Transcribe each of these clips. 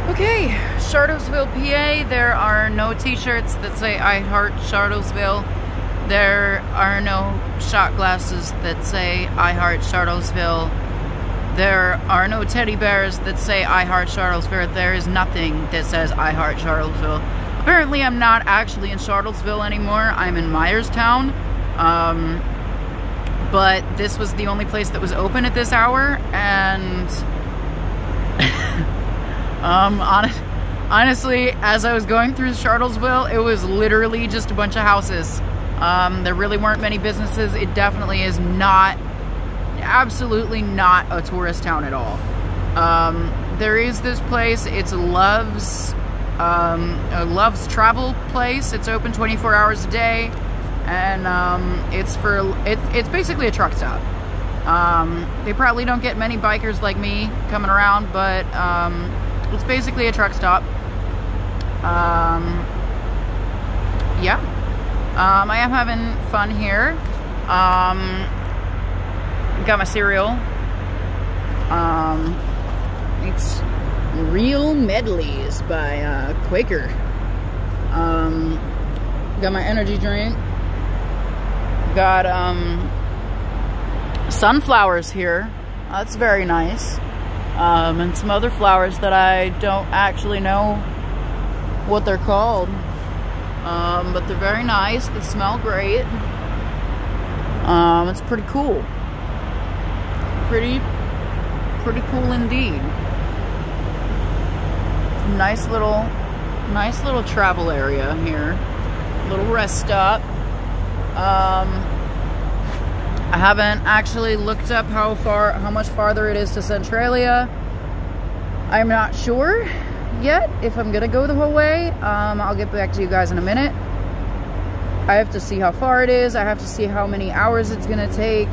Okay, Shartlesville, PA. There are no t-shirts that say I heart Shartlesville. There are no shot glasses that say I heart Shartlesville. There are no teddy bears that say I heart Shartlesville. There is nothing that says I heart Shartlesville. Apparently I'm not actually in Shartlesville anymore. I'm in Myerstown. But this was the only place that was open at this hour, and honestly, as I was going through Shartlesville, it was literally just a bunch of houses. There really weren't many businesses. It definitely is not, absolutely not a tourist town at all. There is this place, it's a Love's travel place. It's open 24 hours a day, and it's basically a truck stop. They probably don't get many bikers like me coming around, but it's basically a truck stop. Yeah. I am having fun here. Got my cereal. It's Real Medleys by Quaker. Got my energy drink. Got sunflowers here. That's very nice. And some other flowers that I don't actually know what they're called. But they're very nice. They smell great. It's pretty cool. Pretty cool indeed. Nice little travel area here. Little rest stop. I haven't actually looked up how much farther it is to Centralia. I'm not sure yet if I'm gonna go the whole way. I'll get back to you guys in a minute. I have to see how far it is. I have to see how many hours it's gonna take.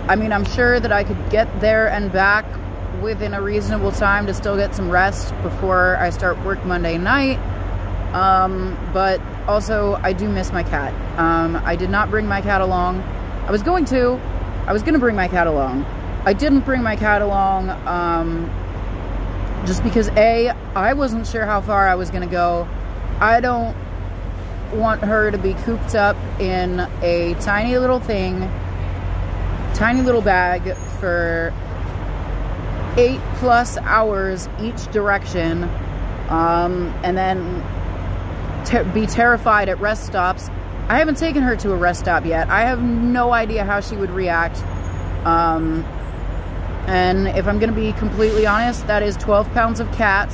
I mean, I'm sure that I could get there and back within a reasonable time to still get some rest before I start work Monday night. But also, I do miss my cat. I did not bring my cat along. I was going to bring my cat along. I didn't bring my cat along, just because A, I wasn't sure how far I was gonna go. I don't want her to be cooped up in a tiny little bag for 8+ hours each direction, and then be terrified at rest stops. I haven't taken her to a rest stop yet. I have no idea how she would react. And if I'm gonna be completely honest, that is 12 pounds of cat.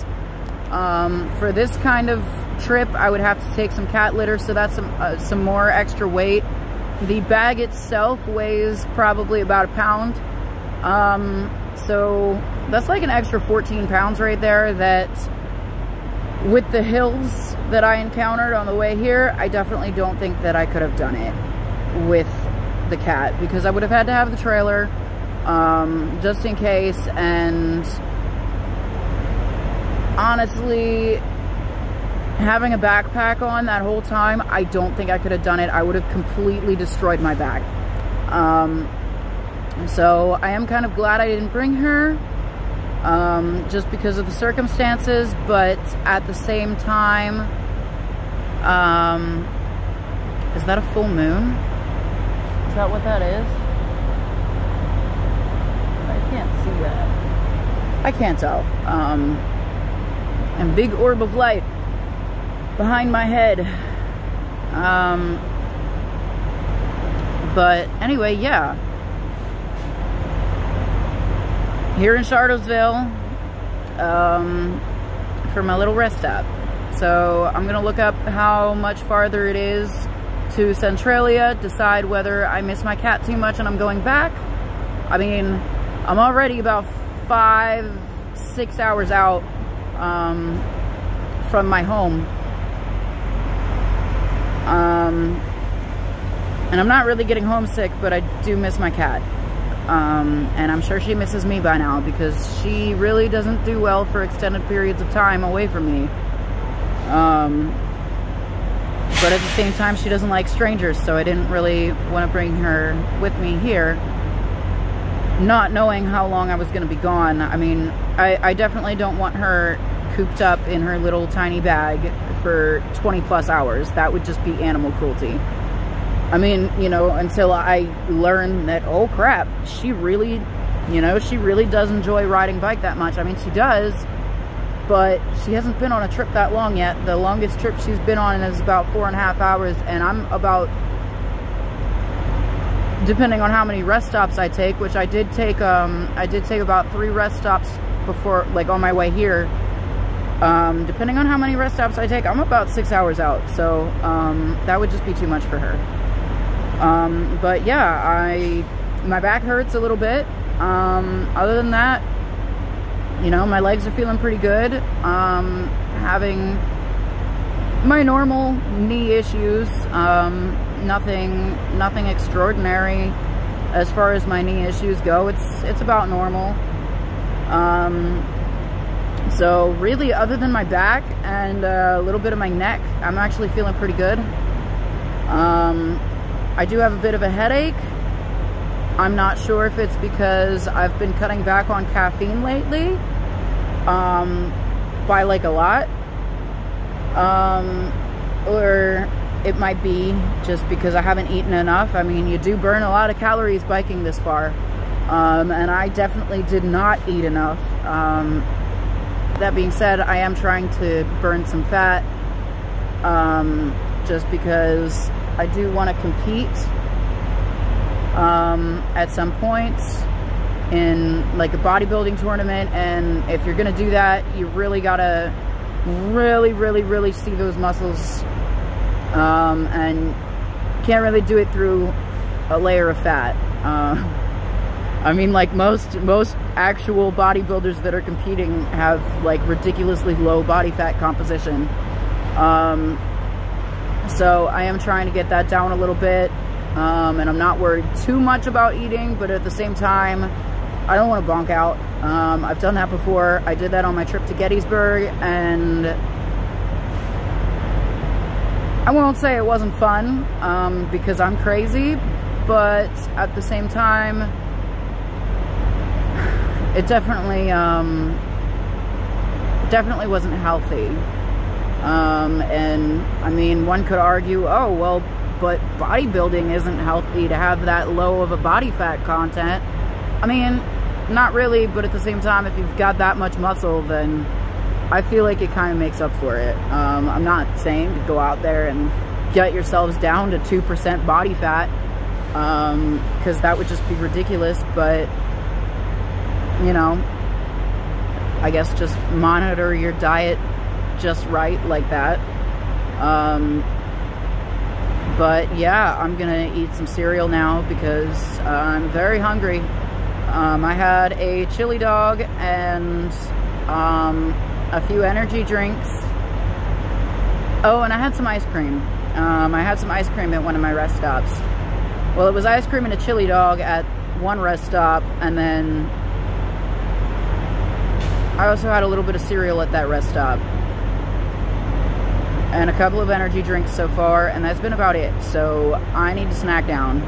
For this kind of trip, I would have to take some cat litter, so that's some more extra weight. The bag itself weighs probably about 1 pound. So that's like an extra 14 pounds right there that, with the hills that I encountered on the way here, I definitely don't think that I could have done it with the cat, because I would have had to have the trailer, just in case. And honestly, having a backpack on that whole time, I don't think I could have done it. I would have completely destroyed my bag. So I am kind of glad I didn't bring her, just because of the circumstances, but at the same time, is that a full moon? Is that what that is? I can't see that. I can't tell. And big orb of light behind my head. But anyway, yeah. Here in Shartlesville, for my little rest stop. So I'm gonna look up how much farther it is to Centralia, decide whether I miss my cat too much and I'm going back. I mean, I'm already about 5-6 hours out from my home. And I'm not really getting homesick, but I do miss my cat. And I'm sure she misses me by now, because she really doesn't do well for extended periods of time away from me. But at the same time, she doesn't like strangers, so I didn't really want to bring her with me here, not knowing how long I was going to be gone. I mean, I definitely don't want her cooped up in her little tiny bag for 20 plus hours. That would just be animal cruelty. I mean, you know, until I learn that, oh crap, she really, you know, she really does enjoy riding bike that much. I mean, she does, but she hasn't been on a trip that long yet. The longest trip she's been on is about 4.5 hours, and I'm about, depending on how many rest stops I take, which I did take about 3 rest stops before, like on my way here. Depending on how many rest stops I take, I'm about 6 hours out. So that would just be too much for her. But yeah, my back hurts a little bit. Other than that, you know, my legs are feeling pretty good. Having my normal knee issues, nothing extraordinary as far as my knee issues go. It's about normal. So really, other than my back and a little bit of my neck, I'm actually feeling pretty good. I do have a bit of a headache. I'm not sure if it's because I've been cutting back on caffeine lately, by like a lot, or it might be just because I haven't eaten enough. I mean, you do burn a lot of calories biking this far, and I definitely did not eat enough. That being said, I am trying to burn some fat, just because I do want to compete at some point in like a bodybuilding tournament, and if you're gonna do that, you really gotta really see those muscles, and can't really do it through a layer of fat. I mean, like most actual bodybuilders that are competing have like ridiculously low body fat composition. So I am trying to get that down a little bit, and I'm not worried too much about eating, but at the same time, I don't want to bonk out. I've done that before. I did that on my trip to Gettysburg, and I won't say it wasn't fun, because I'm crazy, but at the same time, it definitely wasn't healthy. And I mean, one could argue, oh, well, but bodybuilding isn't healthy to have that low of a body fat content. I mean, not really, but at the same time, if you've got that much muscle, then I feel like it kind of makes up for it. I'm not saying to go out there and get yourselves down to 2% body fat, because that would just be ridiculous, but, you know, I guess just monitor your diet just right like that. But yeah, I'm gonna eat some cereal now because I'm very hungry. I had a chili dog and a few energy drinks. Oh, and I had some ice cream. I had some ice cream at one of my rest stops. Well, it was ice cream and a chili dog at one rest stop, and then I also had a little bit of cereal at that rest stop. And a couple of energy drinks so far, and that's been about it. So I need to snack down.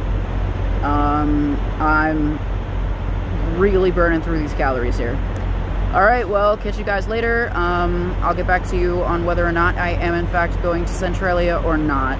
I'm really burning through these calories here. Alright, well, catch you guys later. I'll get back to you on whether or not I am in fact going to Centralia or not.